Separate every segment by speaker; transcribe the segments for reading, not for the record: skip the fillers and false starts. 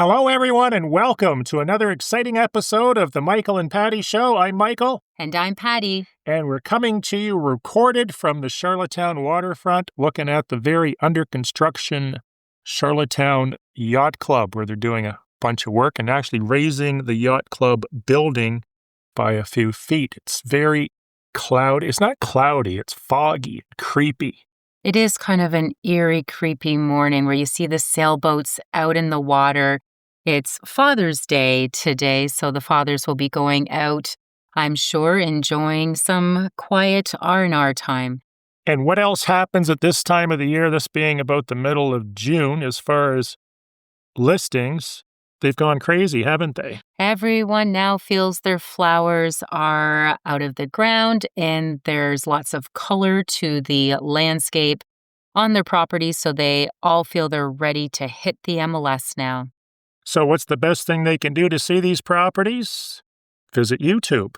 Speaker 1: Hello, everyone, and welcome to another exciting episode of the Michael and Patty Show. I'm Michael.
Speaker 2: And I'm Patty.
Speaker 1: And we're coming to you recorded from the Charlottetown waterfront, looking at the very under construction Charlottetown Yacht Club, where they're doing a bunch of work and actually raising the yacht club building by a few feet. It's very cloudy. It's not cloudy, it's foggy and creepy.
Speaker 2: It is kind of an eerie, creepy morning where you see the sailboats out in the water. It's Father's Day today, so the fathers will be going out, I'm sure, enjoying some quiet R&R time.
Speaker 1: And what else happens at this time of the year, this being about the middle of June, as far as listings? They've gone crazy, haven't they?
Speaker 2: Everyone now feels their flowers are out of the ground and there's lots of color to the landscape on their property, so they all feel they're ready to hit the MLS now.
Speaker 1: So what's the best thing they can do to see these properties? Visit YouTube.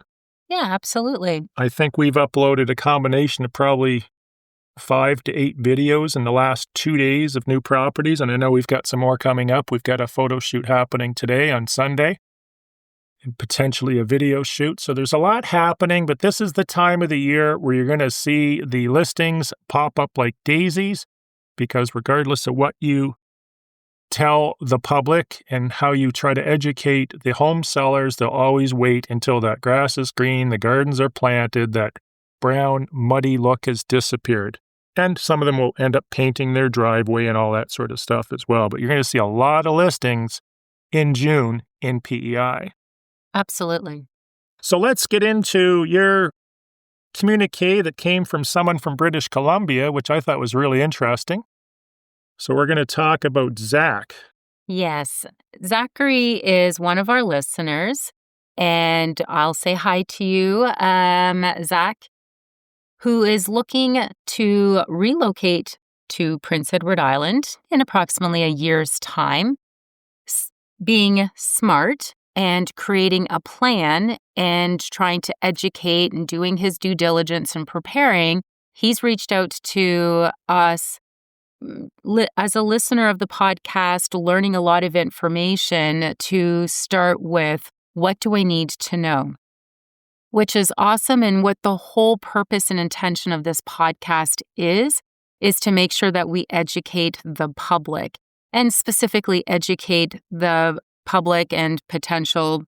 Speaker 2: Yeah, absolutely.
Speaker 1: I think we've uploaded a combination of probably 5 to 8 videos in the last 2 days of new properties, and I know we've got some more coming up. We've got a photo shoot happening today on Sunday, and potentially a video shoot. So there's a lot happening, but this is the time of the year where you're going to see the listings pop up like daisies, because regardless of what you tell the public and how you try to educate the home sellers, they'll always wait until that grass is green, the gardens are planted, that brown, muddy look has disappeared. And some of them will end up painting their driveway and all that sort of stuff as well. But you're going to see a lot of listings in June in PEI.
Speaker 2: Absolutely.
Speaker 1: So let's get into your communique that came from someone from British Columbia, which I thought was really interesting. So we're going to talk about Zach.
Speaker 2: Yes. Zachary is one of our listeners, and I'll say hi to you, Zach, who is looking to relocate to Prince Edward Island in approximately a year's time. Being smart and creating a plan and trying to educate and doing his due diligence and preparing, he's reached out to us as a listener of the podcast, learning a lot of information to start with, what do I need to know? Which is awesome. And what the whole purpose and intention of this podcast is to make sure that we educate the public, and specifically educate the public and potential,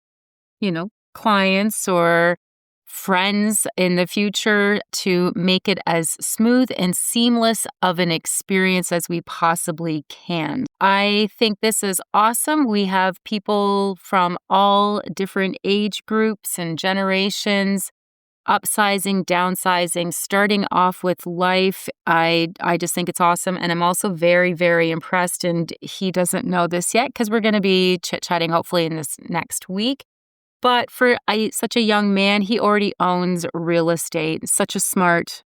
Speaker 2: clients or friends in the future to make it as smooth and seamless of an experience as we possibly can. I think this is awesome. We have people from all different age groups and generations, upsizing, downsizing, starting off with life. I just think it's awesome. And I'm also very, very impressed. And he doesn't know this yet because we're going to be chit-chatting hopefully in this next week. But for such a young man, he already owns real estate. Such a smart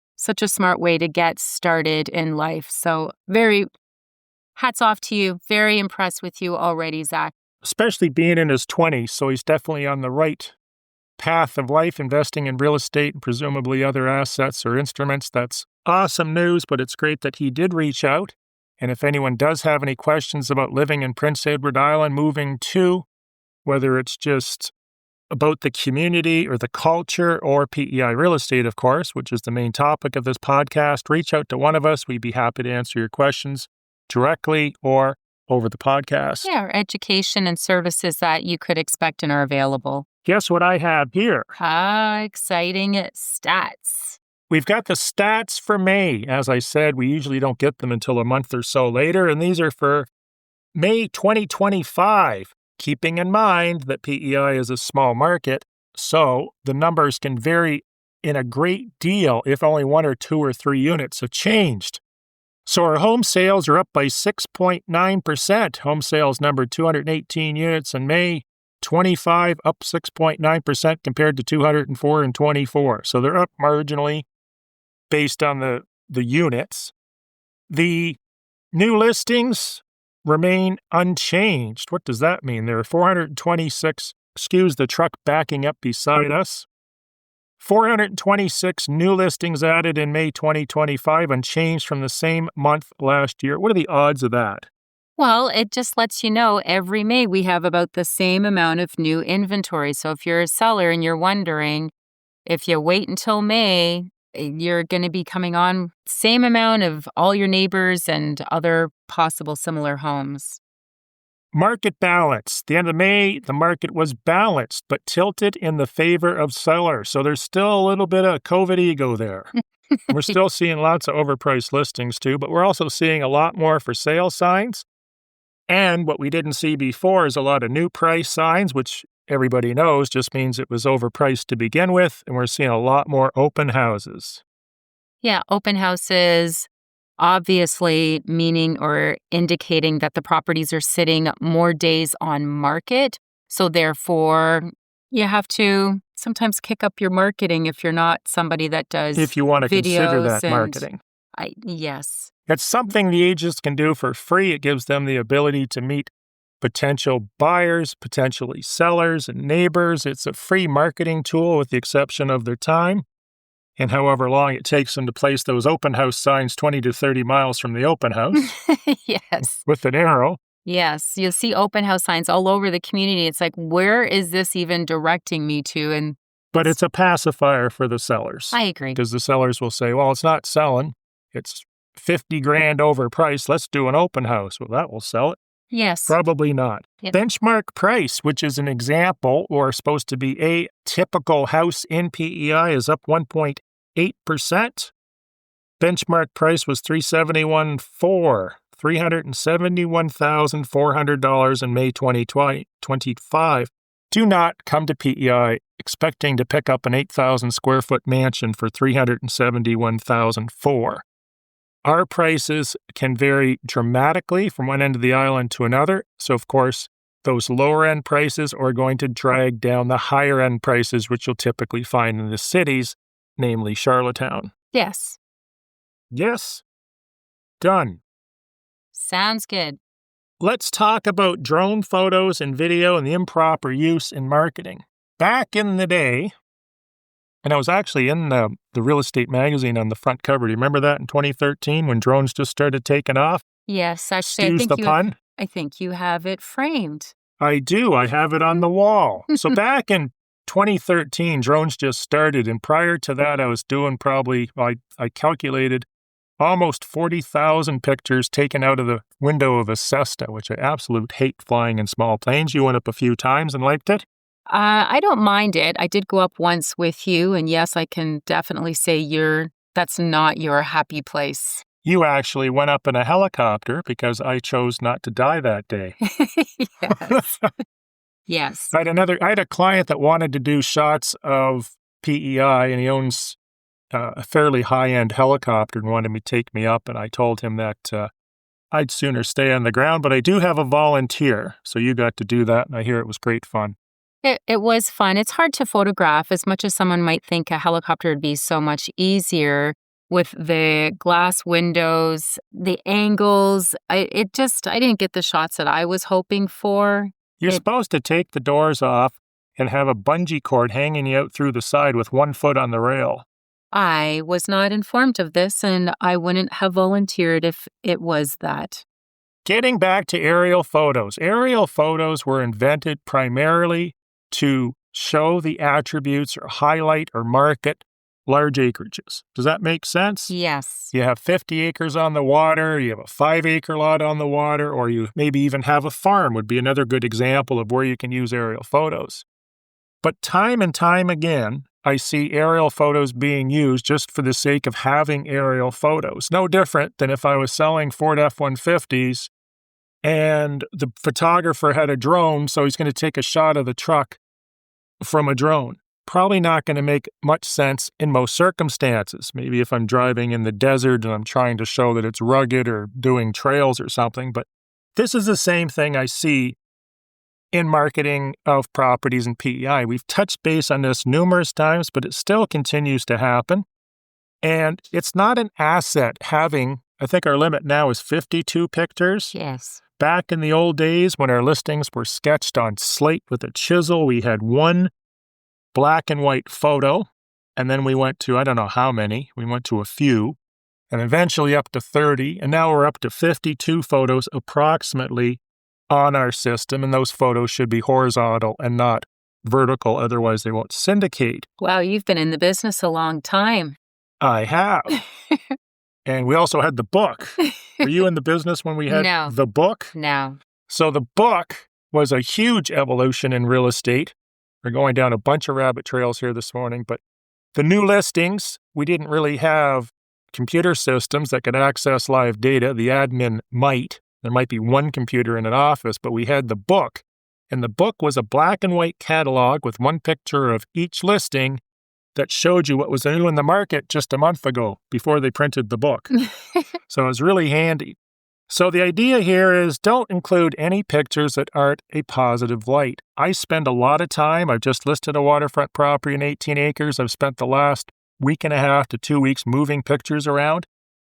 Speaker 2: way to get started in life. So very hats off to you. Very impressed with you already, Zach.
Speaker 1: Especially being in his 20s, so he's definitely on the right path of life, investing in real estate and presumably other assets or instruments. That's awesome news, but it's great that he did reach out. And if anyone does have any questions about living in Prince Edward Island, moving to, whether it's just about the community or the culture or PEI real estate, of course, which is the main topic of this podcast, reach out to one of us. We'd be happy to answer your questions directly or over the podcast.
Speaker 2: Yeah, our education and services that you could expect and are available.
Speaker 1: Guess what I have here?
Speaker 2: Exciting stats.
Speaker 1: We've got the stats for May. As I said, we usually don't get them until a month or so later, and these are for May 2025. Keeping in mind that PEI is a small market, so the numbers can vary in a great deal if only 1 or 2 or 3 units have changed. So our home sales are up by 6.9%. Home sales numbered 218 units in May 25, up 6.9% compared to 204 in 24. So they're up marginally based on the units. The new listings remain unchanged. What does that mean? There are 426, excuse the truck backing up beside us, 426 new listings added in May 2025, unchanged from the same month last year. What are the odds of that?
Speaker 2: Well, it just lets you know every May we have about the same amount of new inventory. So if you're a seller and you're wondering, if you wait until May, you're going to be coming on same amount of all your neighbors and other possible similar homes.
Speaker 1: Market balance. The end of May, the market was balanced, but tilted in the favor of sellers. So there's still a little bit of COVID ego there. We're still seeing lots of overpriced listings too, but we're also seeing a lot more for sale signs. And what we didn't see before is a lot of new price signs, which everybody knows just means it was overpriced to begin with. And we're seeing a lot more open houses.
Speaker 2: Yeah, open houses, obviously meaning or indicating that the properties are sitting more days on market. So therefore, you have to sometimes kick up your marketing if you're not somebody that does
Speaker 1: If you want to consider
Speaker 2: videos
Speaker 1: that marketing.
Speaker 2: Yes.
Speaker 1: It's something the agents can do for free. It gives them the ability to meet potential buyers, potentially sellers and neighbors. It's a free marketing tool with the exception of their time and however long it takes them to place those open house signs 20 to 30 miles from the open house.
Speaker 2: Yes.
Speaker 1: With an arrow.
Speaker 2: Yes. You'll see open house signs all over the community. It's like, where is this even directing me to?
Speaker 1: But it's a pacifier for the sellers.
Speaker 2: I agree.
Speaker 1: Because the sellers will say, well, it's not selling. It's 50 grand overpriced. Let's do an open house. Well, that will sell it.
Speaker 2: Yes.
Speaker 1: Probably not.
Speaker 2: Yep.
Speaker 1: Benchmark price, which is an example or supposed to be a typical house in PEI, is up 1.8%. Benchmark price was $371,400 in May 2025. Do not come to PEI expecting to pick up an 8,000 square foot mansion for $371,400. Our prices can vary dramatically from one end of the island to another. So, of course, those lower end prices are going to drag down the higher end prices, which you'll typically find in the cities, namely Charlottetown.
Speaker 2: Yes.
Speaker 1: Yes. Done.
Speaker 2: Sounds good.
Speaker 1: Let's talk about drone photos and video and the improper use in marketing. Back in the day, and I was actually in the real estate magazine on the front cover. Do you remember that in 2013 when drones just started taking off?
Speaker 2: Yes, actually,
Speaker 1: Excuse the pun?
Speaker 2: I think you have it framed.
Speaker 1: I do. I have it on the wall. So back in 2013, drones just started. And prior to that, I was doing probably, I calculated almost 40,000 pictures taken out of the window of a Cessna, which I absolutely hate flying in small planes. You went up a few times and liked it?
Speaker 2: I don't mind it. I did go up once with you, and yes, I can definitely say that's not your happy place.
Speaker 1: You actually went up in a helicopter because I chose not to die that day.
Speaker 2: Yes. Yes.
Speaker 1: I had a client that wanted to do shots of PEI, and he owns a fairly high-end helicopter and wanted me to take me up, and I told him that I'd sooner stay on the ground, but I do have a volunteer, so you got to do that, and I hear it was great fun.
Speaker 2: It was fun. It's hard to photograph as much as someone might think a helicopter would be so much easier with the glass windows, the angles. I didn't get the shots that I was hoping for.
Speaker 1: You're supposed to take the doors off and have a bungee cord hanging you out through the side with 1 foot on the rail.
Speaker 2: I was not informed of this, and I wouldn't have volunteered if it was that.
Speaker 1: Getting back to aerial photos. Aerial photos were invented primarily to show the attributes or highlight or market large acreages. Does that make sense?
Speaker 2: Yes.
Speaker 1: You have 50 acres on the water, you have a 5-acre lot on the water, or you maybe even have a farm would be another good example of where you can use aerial photos. But time and time again, I see aerial photos being used just for the sake of having aerial photos. No different than if I was selling Ford F-150s and the photographer had a drone, so he's going to take a shot of the truck from a drone. Probably not going to make much sense in most circumstances. Maybe if I'm driving in the desert and I'm trying to show that it's rugged or doing trails or something. But this is the same thing I see in marketing of properties in PEI. We've touched base on this numerous times, but it still continues to happen. And it's not an asset having, I think our limit now is 52 pictures.
Speaker 2: Yes.
Speaker 1: Back in the old days when our listings were sketched on slate with a chisel, we had one black and white photo, and then we went to, I don't know how many, we went to a few. and eventually up to 30, and now we're up to 52 photos approximately on our system, and those photos should be horizontal and not vertical, otherwise they won't syndicate.
Speaker 2: Wow, you've been in the business a long time.
Speaker 1: I have. And we also had the book. Were you in the business when we had
Speaker 2: No.
Speaker 1: the book?
Speaker 2: No.
Speaker 1: So the book was a huge evolution in real estate. We're going down a bunch of rabbit trails here this morning, but the new listings, we didn't really have computer systems that could access live data. The admin might. There might be one computer in an office, but we had the book. And the book was a black and white catalog with one picture of each listing that showed you what was new in the market just a month ago before they printed the book. So it was really handy. So the idea here is don't include any pictures that aren't a positive light. I spend a lot of time. I've just listed a waterfront property in 18 acres. I've spent the last week and a half to 2 weeks moving pictures around.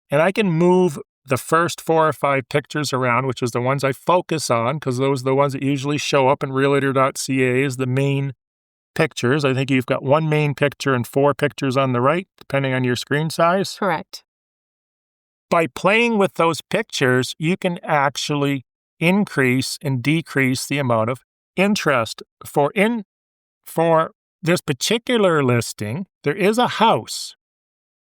Speaker 1: And I can move the first 4 or 5 pictures around, which is the ones I focus on, because those are the ones that usually show up in realtor.ca as the main pictures. I think you've got one main picture and 4 pictures on the right, depending on your screen size.
Speaker 2: Correct.
Speaker 1: By playing with those pictures, you can actually increase and decrease the amount of interest. For this particular listing, there is a house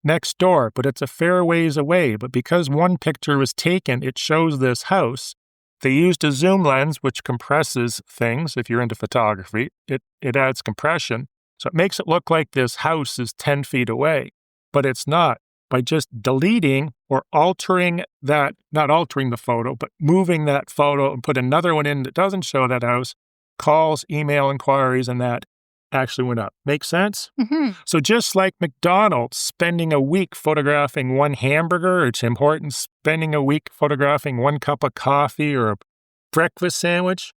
Speaker 1: next door, but it's a fair ways away. But because one picture was taken, it shows this house. They used a zoom lens, which compresses things. If you're into photography, it adds compression. So it makes it look like this house is 10 feet away, but it's not. By just deleting or altering that, not altering the photo, but moving that photo and put another one in that doesn't show that house, calls, email inquiries, and that actually went up. Make sense?
Speaker 2: Mm-hmm.
Speaker 1: So just like McDonald's spending a week photographing one hamburger, or Tim Hortons spending a week photographing one cup of coffee or a breakfast sandwich,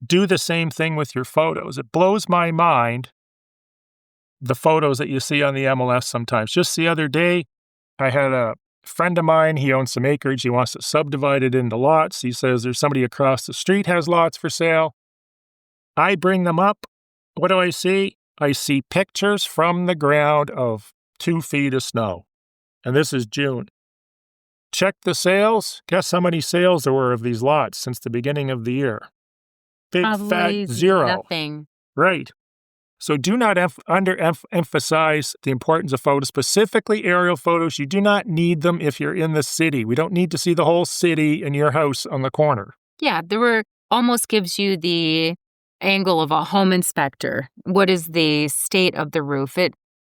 Speaker 1: do the same thing with your photos. It blows my mind, the photos that you see on the MLS sometimes. Just the other day, I had a friend of mine, he owns some acreage, he wants to subdivide it into lots. He says there's somebody across the street has lots for sale. I bring them up. What do I see? I see pictures from the ground of 2 feet of snow. And this is June. Check the sales. Guess how many sales there were of these lots since the beginning of the year? Big
Speaker 2: Probably
Speaker 1: fat 0.
Speaker 2: nothing.
Speaker 1: Right. So do not underemphasize the importance of photos, specifically aerial photos. You do not need them if you're in the city. We don't need to see the whole city and your house on the corner.
Speaker 2: Yeah, almost gives you the angle of a home inspector. What is the state of the roof?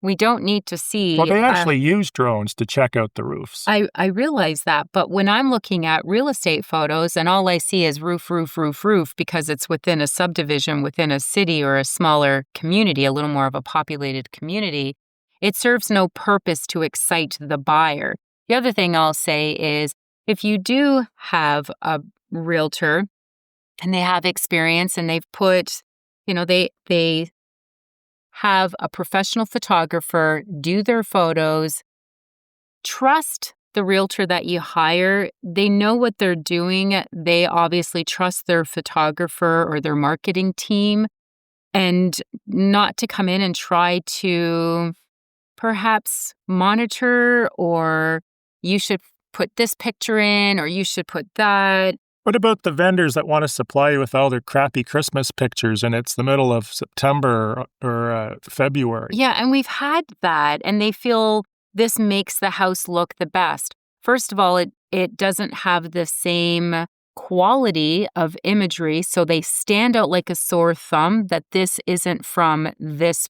Speaker 2: We don't need to see.
Speaker 1: Well, they actually use drones to check out the roofs.
Speaker 2: I realize that, but when I'm looking at real estate photos and all I see is roof, because it's within a subdivision, within a city or a smaller community, a little more of a populated community, it serves no purpose to excite the buyer. The other thing I'll say is if you do have a realtor and they have experience and they've put, they have a professional photographer do their photos. Trust the realtor that you hire. They know what they're doing. They obviously trust their photographer or their marketing team, and not to come in and try to perhaps monitor, or you should put this picture in or you should put that.
Speaker 1: What about the vendors that want to supply you with all their crappy Christmas pictures and it's the middle of September or February?
Speaker 2: Yeah, and we've had that, and they feel this makes the house look the best. First of all, it doesn't have the same quality of imagery, so they stand out like a sore thumb that this isn't from this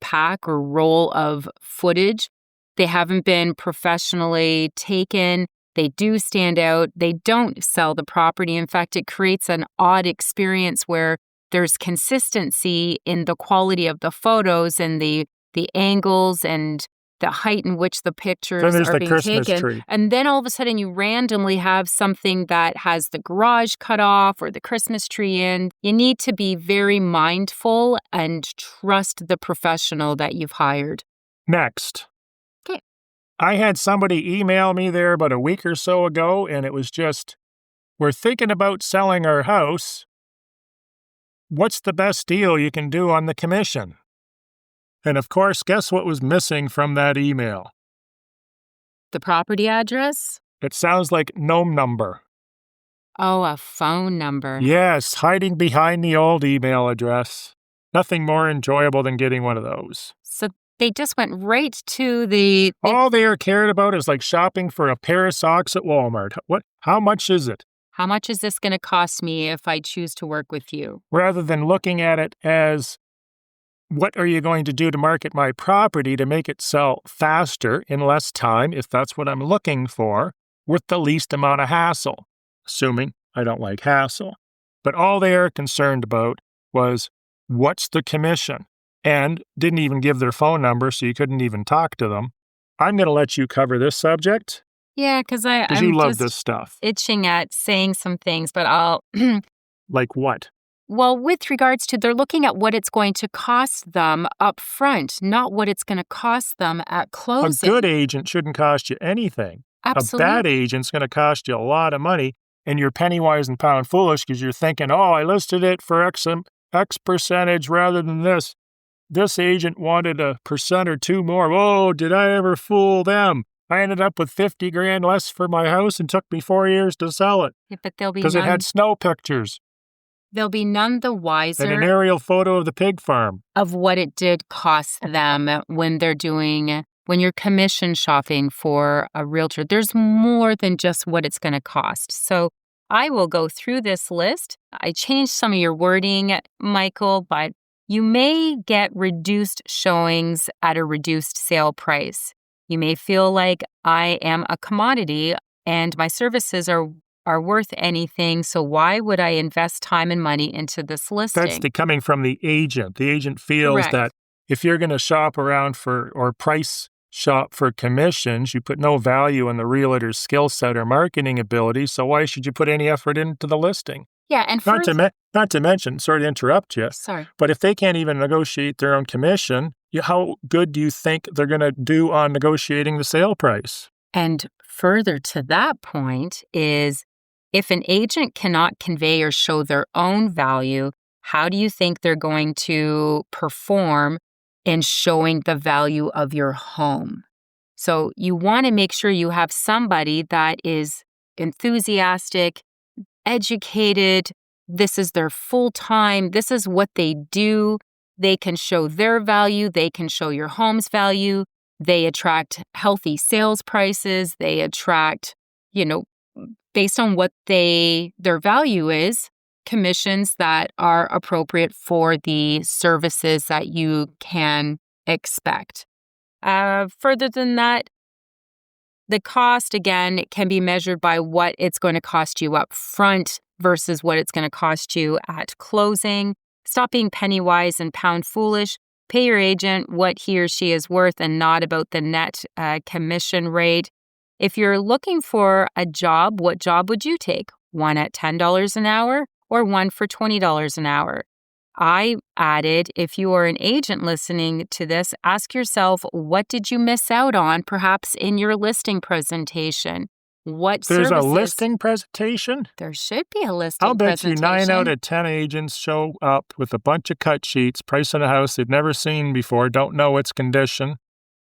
Speaker 2: pack or roll of footage. They haven't been professionally taken. They do stand out. They don't sell the property. In fact, it creates an odd experience where there's consistency in the quality of the photos and the angles and the height in which the pictures are being taken.
Speaker 1: Tree.
Speaker 2: And then all of a sudden you randomly have something that has the garage cut off or the Christmas tree in. You need to be very mindful and trust the professional that you've hired.
Speaker 1: Next.
Speaker 2: Okay.
Speaker 1: I had somebody email me there about a week or so ago, and it was just, we're thinking about selling our house. What's the best deal you can do on the commission? And of course, guess what was missing from that email?
Speaker 2: The property address?
Speaker 1: It sounds like gnome number.
Speaker 2: Oh, a phone number.
Speaker 1: Yes, hiding behind the old email address. Nothing more enjoyable than getting one of those.
Speaker 2: So they just went right to the...
Speaker 1: All they are cared about is like shopping for a pair of socks at Walmart. How much is it?
Speaker 2: How much is this going to cost me if I choose to work with you?
Speaker 1: Rather than looking at it as, what are you going to do to market my property to make it sell faster in less time, if that's what I'm looking for, with the least amount of hassle, assuming I don't like hassle. But all they are concerned about was, what's the commission? And didn't even give their phone number, so you couldn't even talk to them. I'm going to let you cover this subject.
Speaker 2: Yeah, because
Speaker 1: you love this stuff.
Speaker 2: Itching at saying some things, but I'll...
Speaker 1: Like what?
Speaker 2: Well, with regards to, they're looking at what it's going to cost them up front, not what it's going to cost them at closing.
Speaker 1: A good agent shouldn't cost you anything.
Speaker 2: Absolutely.
Speaker 1: A bad agent's going to cost you a lot of money, and you're penny wise and pound foolish because you're thinking, oh, I listed it for X percentage rather than this. This agent wanted 1% or 2% more. Oh, did I ever fool them? I ended up with $50,000 less for my house and took me 4 years to sell it.
Speaker 2: Yeah, but they'll be
Speaker 1: because it had snow pictures.
Speaker 2: They'll be none the wiser.
Speaker 1: And an aerial photo of the pig farm.
Speaker 2: Of what it did cost them when you're commission shopping for a realtor. There's more than just what it's going to cost. So I will go through this list. I changed some of your wording, Michael, but you may get reduced showings at a reduced sale price. You may feel like I am a commodity and my services are worth anything, so why would I invest time and money into this listing?
Speaker 1: That's coming from the agent. The agent feels that if you're going to shop around or price shop for commissions, you put no value in the realtor's skill set or marketing ability, so why should you put any effort into the listing?
Speaker 2: Yeah, and
Speaker 1: not to mention, sorry to interrupt you.
Speaker 2: Sorry.
Speaker 1: But if they can't even negotiate their own commission, how good do you think they're going to do on negotiating the sale price?
Speaker 2: And further to that point is, if an agent cannot convey or show their own value, how do you think they're going to perform in showing the value of your home? So you want to make sure you have somebody that is enthusiastic, educated. This is their full time. This is what they do. They can show their value. They can show your home's value. They attract healthy sales prices. They attract, based on what their value is, commissions that are appropriate for the services that you can expect. Further than that, the cost, again, it can be measured by what it's going to cost you up front versus what it's going to cost you at closing. Stop being penny wise and pound foolish. Pay your agent what he or she is worth and not about the net commission rate. If you're looking for a job, what job would you take? One at $10 an hour or one for $20 an hour? I added, if you are an agent listening to this, ask yourself, what did you miss out on perhaps in your listing presentation? There's
Speaker 1: a listing presentation?
Speaker 2: There should be a listing
Speaker 1: I'll bet
Speaker 2: presentation.
Speaker 1: you 9 out of 10 agents show up with a bunch of cut sheets, pricing a house they've never seen before, don't know its condition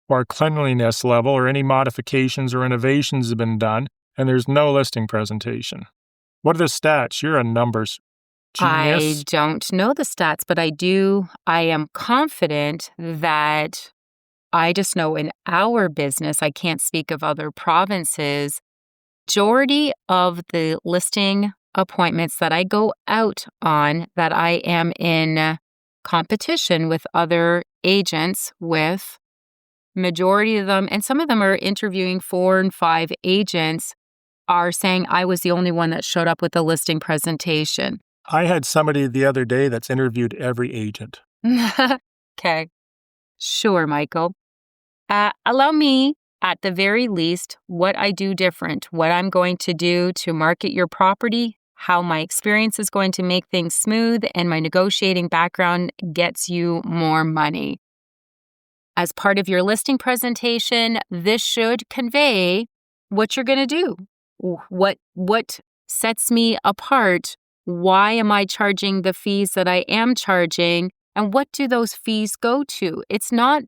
Speaker 1: or cleanliness level or any modifications or renovations have been done, and there's no listing presentation. What are the stats? You're a numbers genius.
Speaker 2: I don't know the stats, but I am confident that I just know in our business, I can't speak of other provinces, majority of the listing appointments that I go out on, that I am in competition with other agents with, majority of them, and some of them are interviewing 4 and 5 agents, are saying I was the only one that showed up with a listing presentation.
Speaker 1: I had somebody the other day that's interviewed every agent.
Speaker 2: Okay. Sure, Michael. Allow me, at the very least, what I do different, what I'm going to do to market your property, how my experience is going to make things smooth, and my negotiating background gets you more money. As part of your listing presentation, this should convey what you're going to do. What sets me apart? Why am I charging the fees that I am charging? And what do those fees go to? It's not,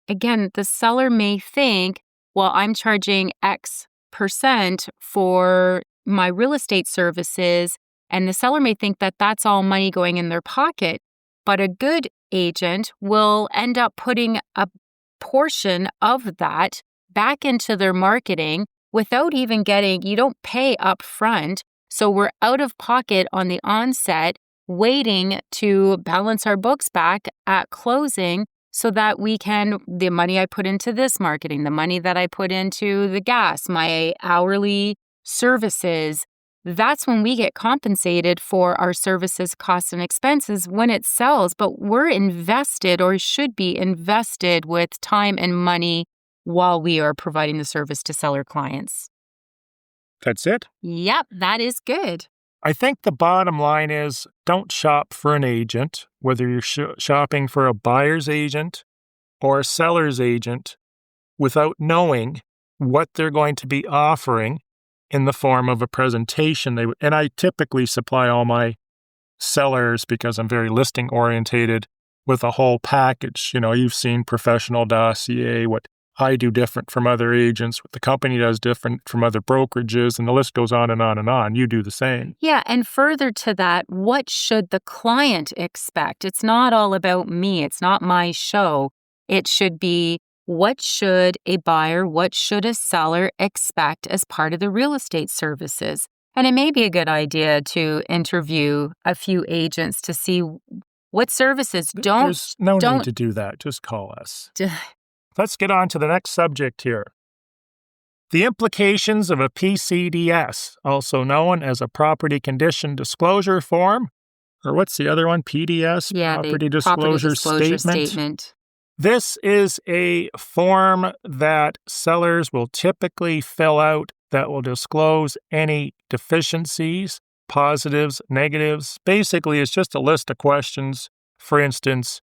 Speaker 2: again, the seller may think well, I'm charging X percent for my real estate services, and the seller may think that that's all money going in their pocket. But a good agent will end up putting a portion of that back into their marketing without even you don't pay up front. So we're out of pocket on the onset, waiting to balance our books back at closing so that the money I put into this marketing, the money that I put into the gas, my hourly services, that's when we get compensated for our services, costs, and expenses when it sells. But we're invested, or should be invested, with time and money while we are providing the service to seller clients.
Speaker 1: That's it?
Speaker 2: Yep, that is good.
Speaker 1: I think the bottom line is don't shop for an agent, whether you're shopping for a buyer's agent or a seller's agent, without knowing what they're going to be offering in the form of a presentation. And I typically supply all my sellers, because I'm very listing orientated, with a whole package. You've seen professional dossier, what I do different from other agents, what the company does different from other brokerages, and the list goes on and on and on. You do the same.
Speaker 2: Yeah, and further to that, what should the client expect? It's not all about me. It's not my show. It should be, what should a buyer, what should a seller expect as part of the real estate services? And it may be a good idea to interview a few agents to see what services
Speaker 1: There's no need to do that. Just call us. Let's get on to the next subject here. The implications of a PCDS, also known as a property condition disclosure form, or what's the other one? PDS?
Speaker 2: Yeah,
Speaker 1: property disclosure statement. This is a form that sellers will typically fill out that will disclose any deficiencies, positives, negatives. Basically, it's just a list of questions. For instance,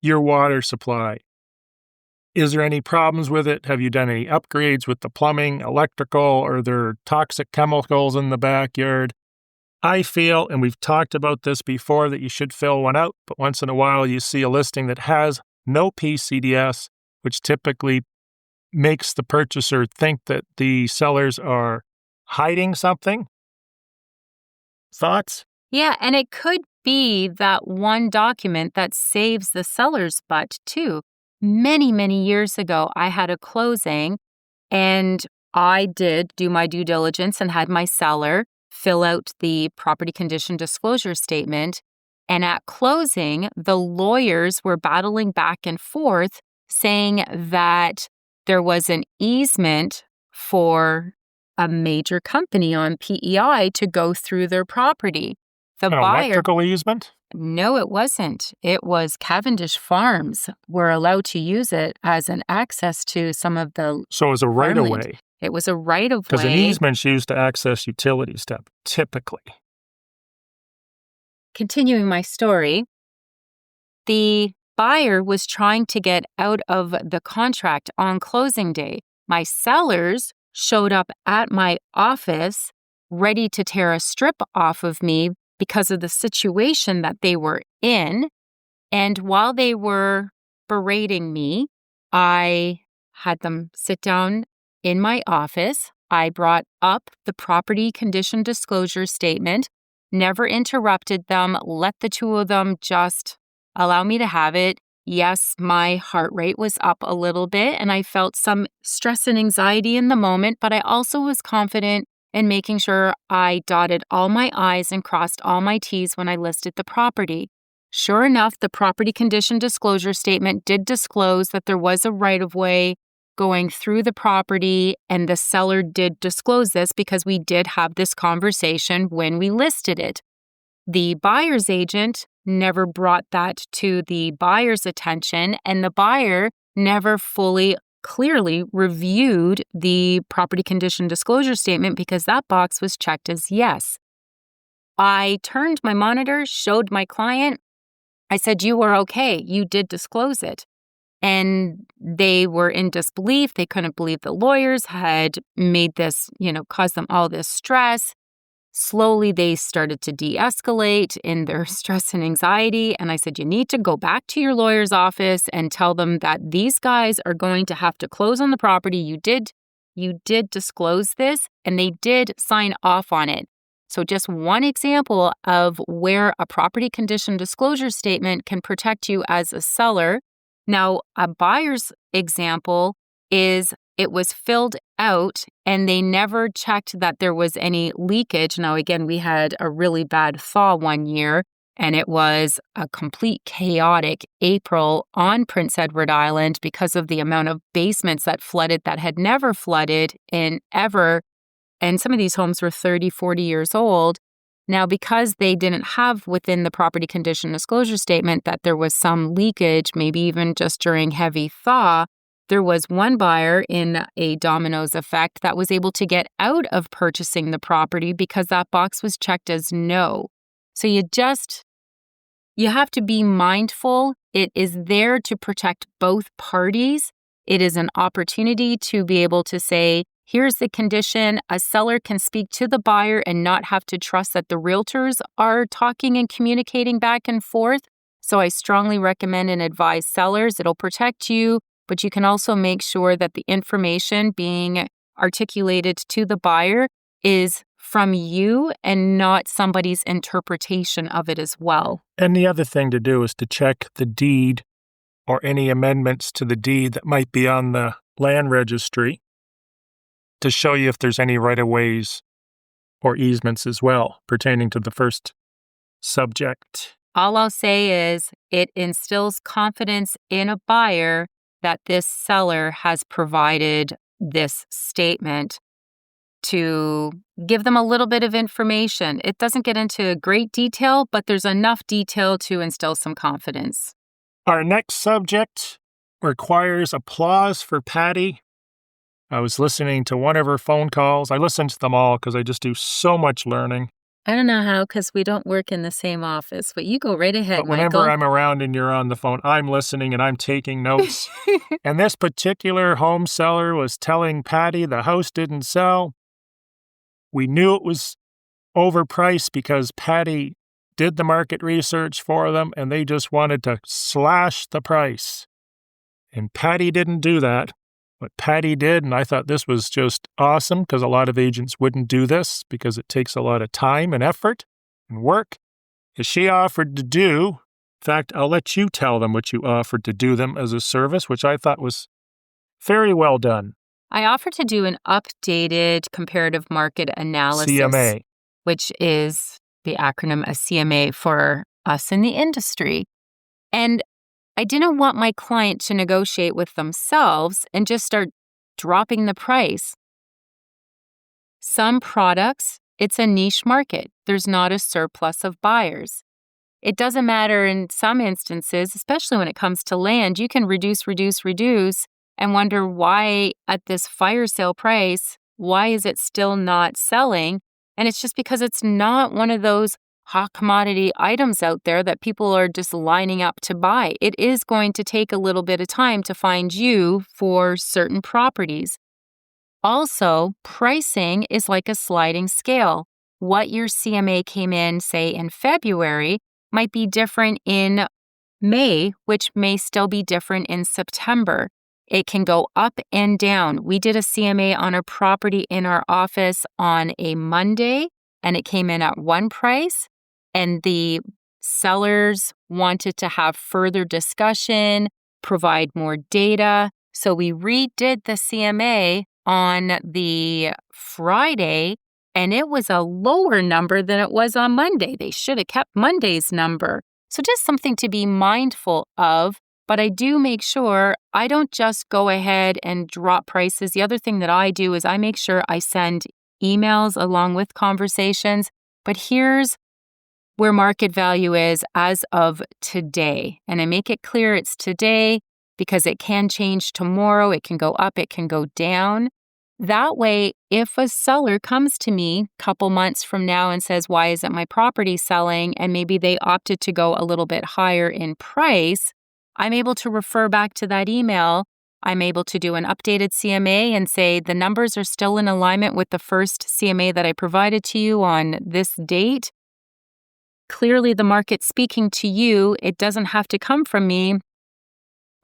Speaker 1: your water supply. Is there any problems with it? Have you done any upgrades with the plumbing, electrical? Are there toxic chemicals in the backyard? I feel, and we've talked about this before, that you should fill one out, but once in a while you see a listing that has no PCDS, which typically makes the purchaser think that the sellers are hiding something. Thoughts?
Speaker 2: Yeah, and it could be that one document that saves the seller's butt too. Many, many years ago, I had a closing, and I did do my due diligence and had my seller fill out the property condition disclosure statement. And at closing, the lawyers were battling back and forth, saying that there was an easement for a major company on PEI to go through their property. The buyer,
Speaker 1: electrical easement?
Speaker 2: No, it wasn't. It was Cavendish Farms were allowed to use it as an access to some of the
Speaker 1: So it was a right-of-way.
Speaker 2: It was a right-of-way.
Speaker 1: Because an easement's used to access utilities, typically.
Speaker 2: Continuing my story, the buyer was trying to get out of the contract on closing day. My sellers showed up at my office ready to tear a strip off of me because of the situation that they were in. And while they were berating me, I had them sit down in my office. I brought up the property condition disclosure statement, never interrupted them, let the two of them just allow me to have it. Yes, my heart rate was up a little bit and I felt some stress and anxiety in the moment, but I also was confident in making sure I dotted all my I's and crossed all my T's when I listed the property. Sure enough, the property condition disclosure statement did disclose that there was a right-of-way going through the property, and the seller did disclose this because we did have this conversation when we listed it. The buyer's agent never brought that to the buyer's attention, and the buyer never fully clearly reviewed the property condition disclosure statement because that box was checked as yes. I turned my monitor, showed my client. I said, "You were okay. You did disclose it." And they were in disbelief. They couldn't believe the lawyers had made this, caused them all this stress. Slowly, they started to de-escalate in their stress and anxiety. And I said, you need to go back to your lawyer's office and tell them that these guys are going to have to close on the property. You did disclose this, and they did sign off on it. So just one example of where a property condition disclosure statement can protect you as a seller. Now, a buyer's example is it was filled out and they never checked that there was any leakage. Now, again, we had a really bad thaw one year, and it was a complete chaotic April on Prince Edward Island because of the amount of basements that flooded that had never flooded in ever. And some of these homes were 30, 40 years old. Now, because they didn't have within the property condition disclosure statement that there was some leakage, maybe even just during heavy thaw, there was one buyer in a dominoes effect that was able to get out of purchasing the property because that box was checked as no. So you have to be mindful. It is there to protect both parties. It is an opportunity to be able to say, here's the condition. A seller can speak to the buyer and not have to trust that the realtors are talking and communicating back and forth. So I strongly recommend and advise sellers. It'll protect you, but you can also make sure that the information being articulated to the buyer is from you and not somebody's interpretation of it as well.
Speaker 1: And the other thing to do is to check the deed or any amendments to the deed that might be on the land registry to show you if there's any right-of-ways or easements as well pertaining to the first subject.
Speaker 2: All I'll say is it instills confidence in a buyer that this seller has provided this statement to give them a little bit of information. It doesn't get into great detail, but there's enough detail to instill some confidence.
Speaker 1: Our next subject requires applause for Patty. I was listening to one of her phone calls. I listen to them all because I just do so much learning.
Speaker 2: I don't know how, because we don't work in the same office, but you go right ahead,
Speaker 1: But whenever
Speaker 2: Michael.
Speaker 1: I'm around and you're on the phone, I'm listening and I'm taking notes. And this particular home seller was telling Patty the house didn't sell. We knew it was overpriced because Patty did the market research for them and they just wanted to slash the price. And Patty didn't do that. What Patty did, and I thought this was just awesome because a lot of agents wouldn't do this because it takes a lot of time and effort and work, is she offered to do, in fact, I'll let you tell them what you offered to do them as a service, which I thought was very well done.
Speaker 2: I offered to do an updated comparative market analysis,
Speaker 1: CMA.
Speaker 2: which is the acronym a CMA for us in the industry. And I didn't want my client to negotiate with themselves and just start dropping the price. Some products, it's a niche market. There's not a surplus of buyers. It doesn't matter in some instances, especially when it comes to land, you can reduce, and wonder why at this fire sale price, why is it still not selling? And it's just because it's not one of those hot commodity items out there that people are just lining up to buy. It is going to take a little bit of time to find you for certain properties. Also, pricing is like a sliding scale. What your CMA came in, say, in February might be different in May, which may still be different in September. It can go up and down. We did a CMA on a property in our office on a Monday, and it came in at one price. And the sellers wanted to have further discussion, provide more data. So we redid the CMA on the Friday, and it was a lower number than it was on Monday. They should have kept Monday's number. So just something to be mindful of. But I do make sure I don't just go ahead and drop prices. The other thing that I do is I make sure I send emails along with conversations. But here's where market value is as of today. And I make it clear it's today because it can change tomorrow. It can go up, it can go down. That way, if a seller comes to me a couple months from now and says, why isn't my property selling? And maybe they opted to go a little bit higher in price, I'm able to refer back to that email I'm able to do an updated CMA and say the numbers are still in alignment with the first CMA that I provided to you on this date. Clearly, the market's speaking to you. It doesn't have to come from me.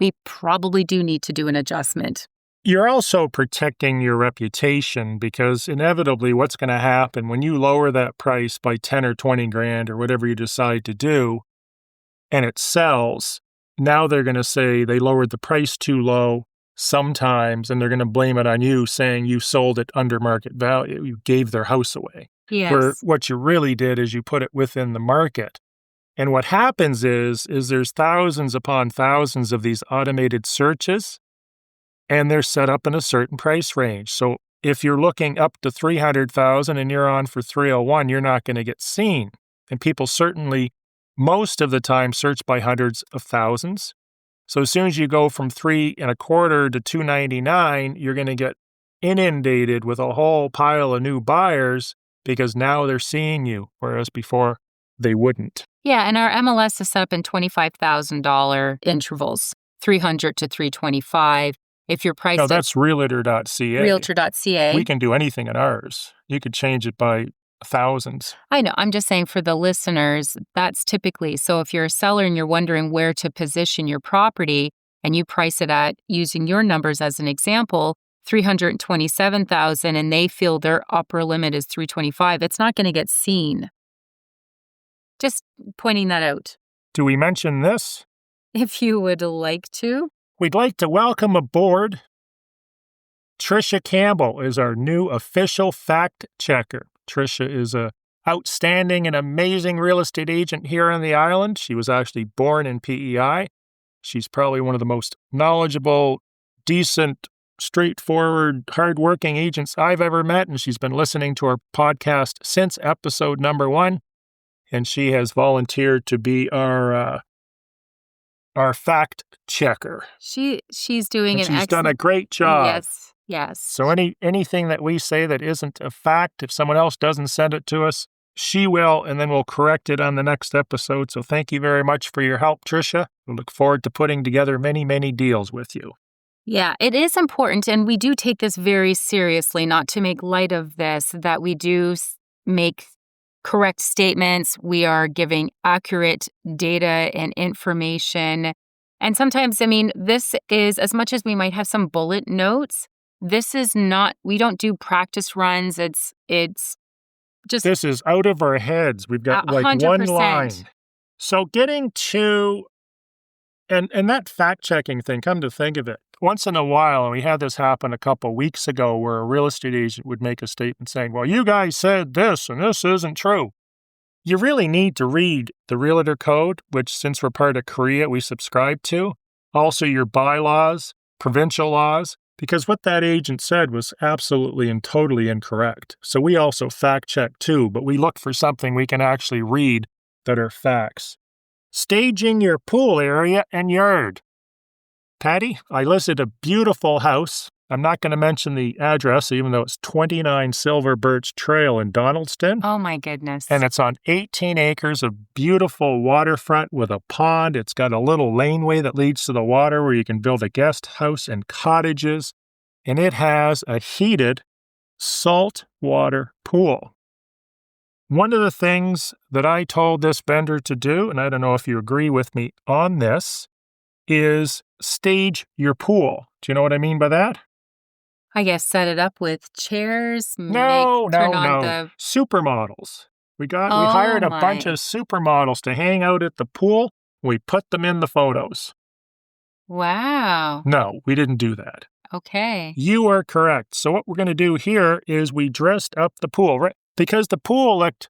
Speaker 2: We probably do need to do an adjustment.
Speaker 1: You're also protecting your reputation because inevitably what's going to happen when you lower that price by 10 or 20 grand or whatever you decide to do and it sells, now they're going to say they lowered the price too low sometimes and they're going to blame it on you saying you sold it under market value. You gave their house away.
Speaker 2: Yes.
Speaker 1: Where what you really did is you put it within the market. And what happens is there's thousands upon thousands of these automated searches, and they're set up in a certain price range. So if you're looking up to 300,000 and you're on for 301, you're not going to get seen. And people certainly, most of the time, search by hundreds of thousands. So as soon as you go from 3.25 to 299, you're going to get inundated with a whole pile of new buyers because now they're seeing you, whereas before they wouldn't.
Speaker 2: Yeah, and our MLS is set up in $25,000 intervals, 300 to 325. If your price
Speaker 1: No, that's realtor.ca.
Speaker 2: Realtor.ca.
Speaker 1: We can do anything in ours. You could change it by thousands.
Speaker 2: I know. I'm just saying for the listeners, that's typically. So if you're a seller and you're wondering where to position your property and you price it at, using your numbers as an example, 327,000 and they feel their upper limit is 325, it's not going to get seen. Just pointing that out.
Speaker 1: Do we mention this?
Speaker 2: If you would like to.
Speaker 1: We'd like to welcome aboard Trisha Campbell is our new official fact checker. Trisha is a outstanding and amazing real estate agent here on the island. She was actually born in PEI. She's probably one of the most knowledgeable, decent, straightforward, hardworking agents I've ever met, and she's been listening to our podcast since episode number 1, and she has volunteered to be our fact checker.
Speaker 2: She's doing
Speaker 1: She's done a great job.
Speaker 2: Yes.
Speaker 1: So anything that we say that isn't a fact, if someone else doesn't send it to us, she will, and then we'll correct it on the next episode. So thank you very much for your help, Trisha. We look forward to putting together many, many deals with you.
Speaker 2: Yeah, it is important, and we do take this very seriously, not to make light of this, that we do make correct statements. We are giving accurate data and information. And sometimes, this is, as much as we might have some bullet notes, this is not, we don't do practice runs. It's just.
Speaker 1: This is out of our heads. We've got
Speaker 2: 100%.
Speaker 1: One line. So getting to, and that fact checking thing, come to think of it, once in a while, and we had this happen a couple weeks ago where a real estate agent would make a statement saying, well, you guys said this and this isn't true. You really need to read the Realtor Code, which since we're part of Korea, we subscribe to. Also your bylaws, provincial laws, because what that agent said was absolutely and totally incorrect. So we also fact check too, but we look for something we can actually read that are facts. Staging your pool area and yard. Patty, I listed a beautiful house. I'm not going to mention the address, even though it's 29 Silver Birch Trail in Donaldston.
Speaker 2: Oh, my goodness.
Speaker 1: And it's on 18 acres of beautiful waterfront with a pond. It's got a little laneway that leads to the water where you can build a guest house and cottages. And it has a heated salt water pool. One of the things that I told this vendor to do, and I don't know if you agree with me on this, is stage your pool. Do you know what I mean by that?
Speaker 2: I guess set it up with chairs.
Speaker 1: No. Supermodels. We hired a bunch of supermodels to hang out at the pool. We put them in the photos.
Speaker 2: Wow.
Speaker 1: No, we didn't do that.
Speaker 2: Okay.
Speaker 1: You are correct. So what we're going to do here is we dressed up the pool, right? Because the pool looked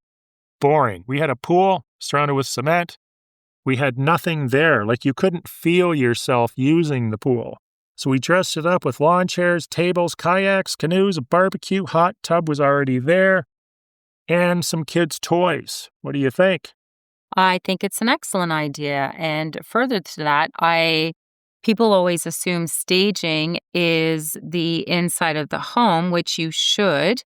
Speaker 1: boring. We had a pool surrounded with cement. We had nothing there. Like you couldn't feel yourself using the pool. So we dressed it up with lawn chairs, tables, kayaks, canoes, a barbecue, hot tub was already there, and some kids' toys. What do you think?
Speaker 2: I think it's an excellent idea. And further to that, people always assume staging is the inside of the home, which you should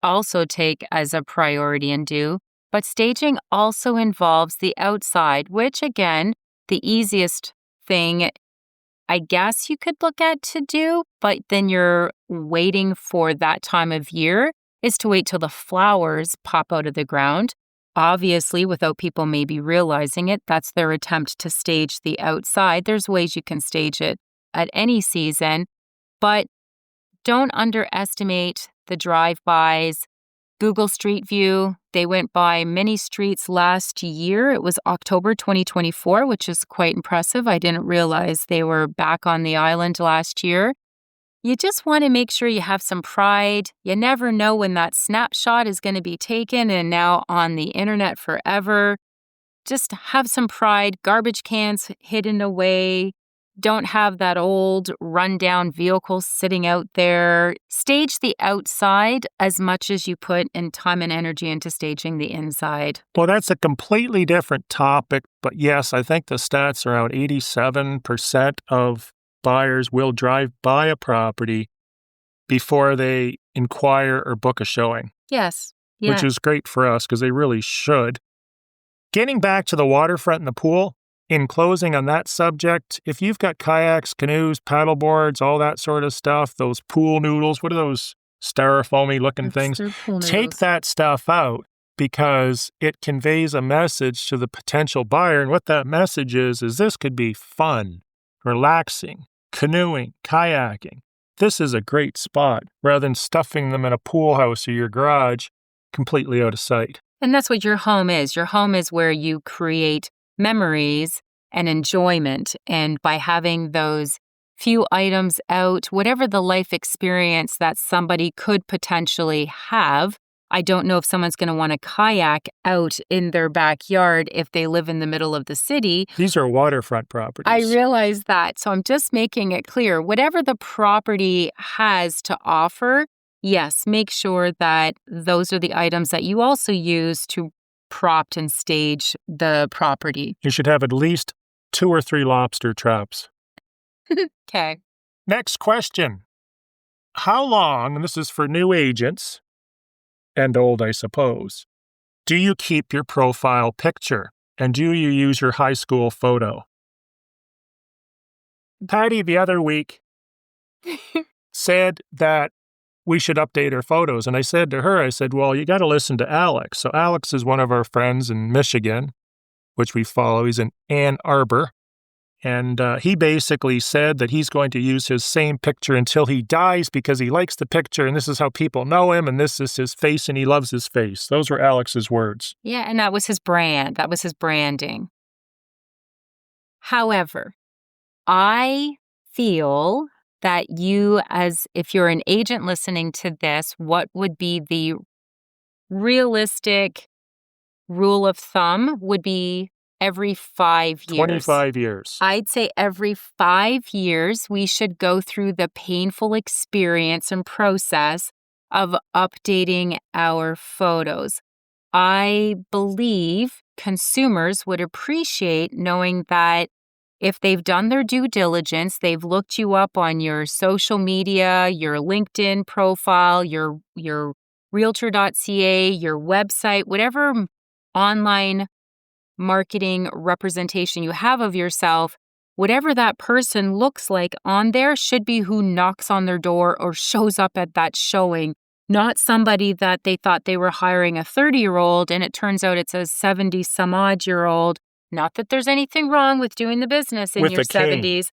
Speaker 2: also take as a priority and do. But staging also involves the outside, which again, the easiest thing I guess you could look at to do, but then you're waiting for that time of year is to wait till the flowers pop out of the ground. Obviously, without people maybe realizing it, that's their attempt to stage the outside. There's ways you can stage it at any season, but don't underestimate the drive-bys. Google Street View, they went by many streets last year. It was October 2024, which is quite impressive. I didn't realize they were back on the island last year. You just want to make sure you have some pride. You never know when that snapshot is going to be taken and now on the internet forever. Just have some pride. Garbage cans hidden away. Don't have that old rundown vehicle sitting out there. Stage the outside as much as you put in time and energy into staging the inside.
Speaker 1: Well, that's a completely different topic, but yes, I think the stats are around 87% of buyers will drive by a property before they inquire or book a showing.
Speaker 2: Yes. Yeah.
Speaker 1: Which is great for us because they really should. Getting back to the waterfront and the pool, in closing on that subject, if you've got kayaks, canoes, paddleboards, all that sort of stuff, those pool noodles, what are those styrofoamy looking things? Take that stuff out because it conveys a message to the potential buyer. And what that message is this could be fun, relaxing, canoeing, kayaking. This is a great spot rather than stuffing them in a pool house or your garage completely out of sight.
Speaker 2: And that's what your home is. Your home is where you create memories and enjoyment. And by having those few items out, whatever the life experience that somebody could potentially have, I don't know if someone's going to want to kayak out in their backyard if they live in the middle of the city.
Speaker 1: These are waterfront properties.
Speaker 2: I realize that. So I'm just making it clear. Whatever the property has to offer, yes, make sure that those are the items that you also use to prop and stage the property.
Speaker 1: You should have at least 2 or 3 lobster traps.
Speaker 2: Okay.
Speaker 1: Next question. How long, and this is for new agents, and old, I suppose, do you keep your profile picture? And do you use your high school photo? Patty, the other week, said that we should update our photos. And I said to her, well, you got to listen to Alex. So Alex is one of our friends in Michigan, which we follow. He's in Ann Arbor. And he basically said that he's going to use his same picture until he dies because he likes the picture and this is how people know him and this is his face and he loves his face. Those were Alex's words.
Speaker 2: Yeah, and that was his brand. That was his branding. However, I feel that you, as if you're an agent listening to this, what would be the realistic rule of thumb would be every 5 years.
Speaker 1: 25 years.
Speaker 2: I'd say every 5 years, we should go through the painful experience and process of updating our photos. I believe consumers would appreciate knowing that if they've done their due diligence, they've looked you up on your social media, your LinkedIn profile, your realtor.ca, your website, whatever online marketing representation you have of yourself, whatever that person looks like on there should be who knocks on their door or shows up at that showing, not somebody that they thought they were hiring a 30-year-old and it turns out it's a 70-some-odd-year-old. Not that there's anything wrong with doing the business in your 70s,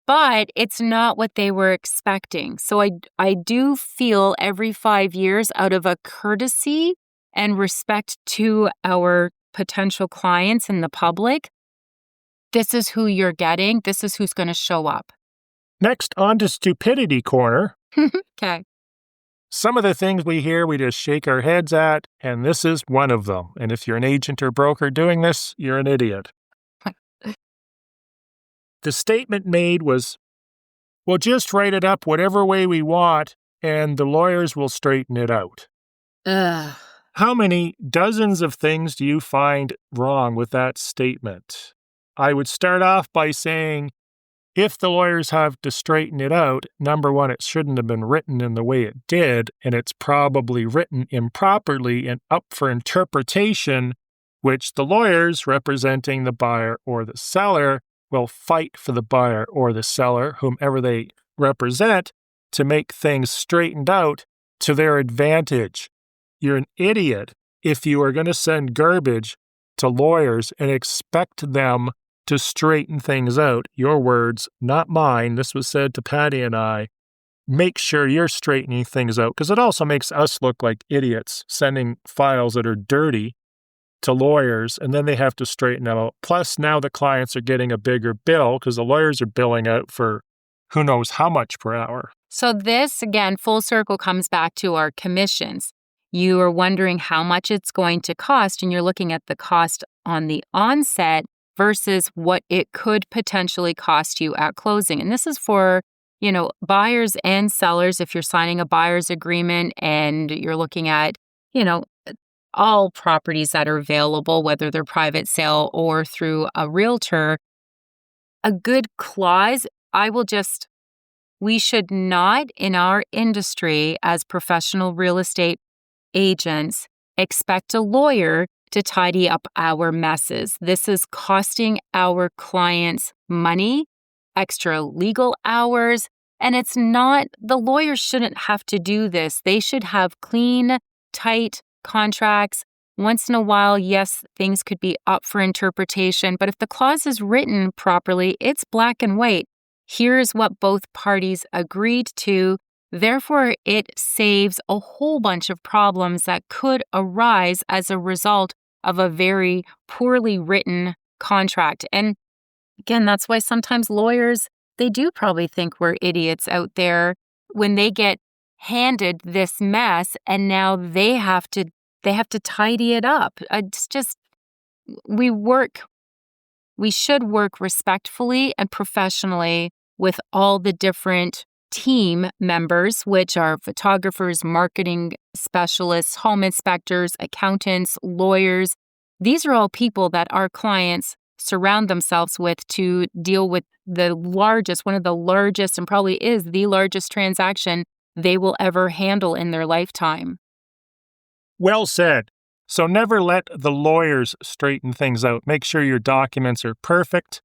Speaker 2: but it's not what they were expecting. So I do feel every 5 years, out of a courtesy and respect to our potential clients and the public, this is who you're getting. This is who's going to show up.
Speaker 1: Next, on to Stupidity Corner.
Speaker 2: Okay.
Speaker 1: Some of the things we hear, we just shake our heads at, and this is one of them. And if you're an agent or broker doing this, you're an idiot. The statement made was, we'll just write it up whatever way we want, and the lawyers will straighten it out.
Speaker 2: Ugh.
Speaker 1: How many dozens of things do you find wrong with that statement? I would start off by saying, if the lawyers have to straighten it out, number one, it shouldn't have been written in the way it did, and it's probably written improperly and up for interpretation, which the lawyers representing the buyer or the seller will fight for the buyer or the seller, whomever they represent, to make things straightened out to their advantage. You're an idiot if you are going to send garbage to lawyers and expect them to straighten things out. Your words, not mine. This was said to Patty and I. Make sure you're straightening things out, because it also makes us look like idiots sending files that are dirty to lawyers, and then they have to straighten it out. Plus, now the clients are getting a bigger bill because the lawyers are billing out for who knows how much per hour.
Speaker 2: So this, again, full circle comes back to our commissions. You are wondering how much it's going to cost, and you're looking at the cost on the onset versus what it could potentially cost you at closing. And this is for, buyers and sellers. If you're signing a buyer's agreement and you're looking at, all properties that are available, whether they're private sale or through a realtor, a good clause, we should not, in our industry as professional real estate agents, expect a lawyer to tidy up our messes. This is costing our clients money, extra legal hours, and the lawyers shouldn't have to do this. They should have clean, tight contracts. Once in a while, yes, things could be up for interpretation, but if the clause is written properly, it's black and white. Here's what both parties agreed to. Therefore, it saves a whole bunch of problems that could arise as a result of a very poorly written contract. And again, that's why sometimes lawyers, they do probably think we're idiots out there when they get handed this mess and now they have to tidy it up. It's just, we should work respectfully and professionally with all the different team members, which are photographers, marketing specialists, home inspectors, accountants, lawyers. These are all people that our clients surround themselves with to deal with one of the largest, and probably is the largest transaction they will ever handle in their lifetime.
Speaker 1: Well said. So never let the lawyers straighten things out. Make sure your documents are perfect.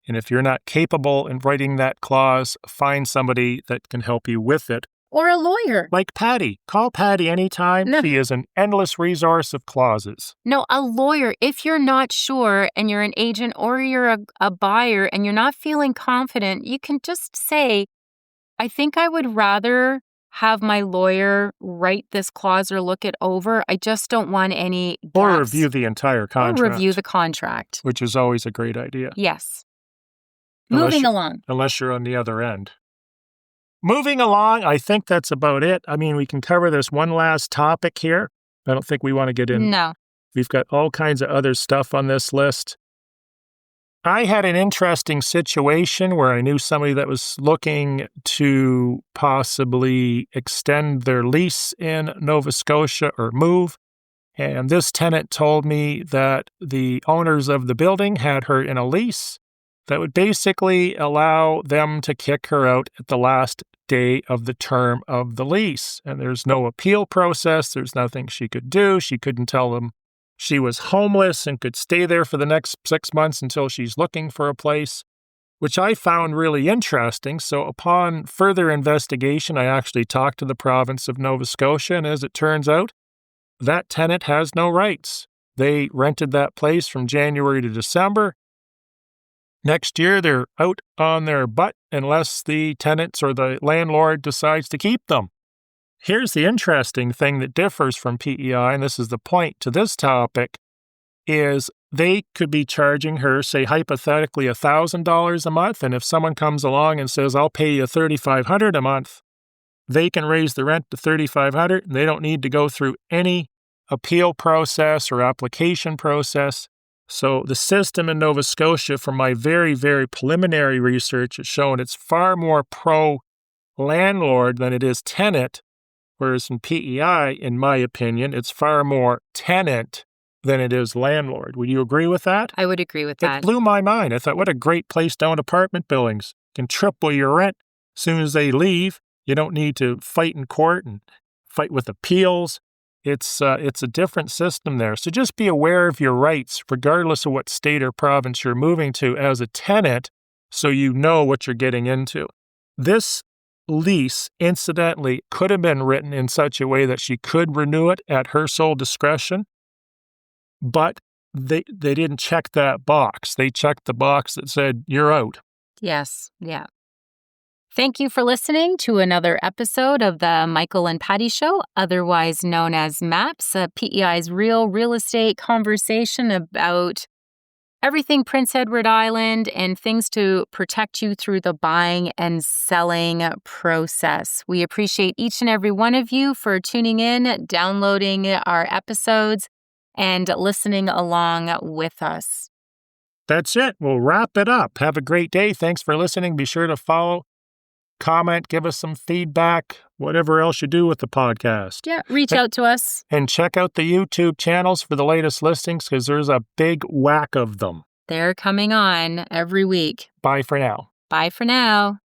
Speaker 1: And if you're not capable in writing that clause, find somebody that can help you with it.
Speaker 2: Or a lawyer.
Speaker 1: Like Patty. Call Patty anytime.
Speaker 2: No.
Speaker 1: She is an endless resource of clauses.
Speaker 2: No, a lawyer. If you're not sure and you're an agent or you're a buyer and you're not feeling confident, you can just say, I think I would rather have my lawyer write this clause or look it over. I just don't want any gaps.
Speaker 1: Or review the entire contract.
Speaker 2: Or review the contract.
Speaker 1: Which is always a great idea.
Speaker 2: Yes. Moving along.
Speaker 1: Unless you're on the other end. Moving along, I think that's about it. I mean, we can cover this one last topic here. I don't think we want to get in.
Speaker 2: No.
Speaker 1: We've got all kinds of other stuff on this list. I had an interesting situation where I knew somebody that was looking to possibly extend their lease in Nova Scotia or move. And this tenant told me that the owners of the building had her in a lease that would basically allow them to kick her out at the last day of the term of the lease. And there's no appeal process. There's nothing she could do. She couldn't tell them she was homeless and could stay there for the next 6 months until she's looking for a place, which I found really interesting. So upon further investigation, I actually talked to the province of Nova Scotia, and as it turns out, that tenant has no rights. They rented that place from January to December. Next year, they're out on their butt unless the tenants or the landlord decides to keep them. Here's the interesting thing that differs from PEI, and this is the point to this topic, is they could be charging her, say, hypothetically, $1,000 a month, and if someone comes along and says, I'll pay you $3,500 a month, they can raise the rent to $3,500, and they don't need to go through any appeal process or application process. So the system in Nova Scotia, from my very, very preliminary research, has shown it's far more pro-landlord than it is tenant, whereas in PEI, in my opinion, it's far more tenant than it is landlord. Would you agree with that?
Speaker 2: I would agree with that.
Speaker 1: It blew my mind. I thought, what a great place to own apartment buildings. You can triple your rent as soon as they leave. You don't need to fight in court and fight with appeals. It's a different system there. So just be aware of your rights, regardless of what state or province you're moving to as a tenant. so you know what you're getting into. This lease, incidentally, could have been written in such a way that she could renew it at her sole discretion, but they didn't check that box. They checked the box that said, you're out.
Speaker 2: Yes, yeah. Thank you for listening to another episode of the Michael and Patty Show, otherwise known as MAPS, PEI's real estate conversation about everything Prince Edward Island and things to protect you through the buying and selling process. We appreciate each and every one of you for tuning in, downloading our episodes, and listening along with us.
Speaker 1: That's it. We'll wrap it up. Have a great day. Thanks for listening. Be sure to follow, comment, give us some feedback, whatever else you do with the podcast.
Speaker 2: Yeah, reach out to us.
Speaker 1: And check out the YouTube channels for the latest listings because there's a big whack of them.
Speaker 2: They're coming on every week.
Speaker 1: Bye for now.
Speaker 2: Bye for now.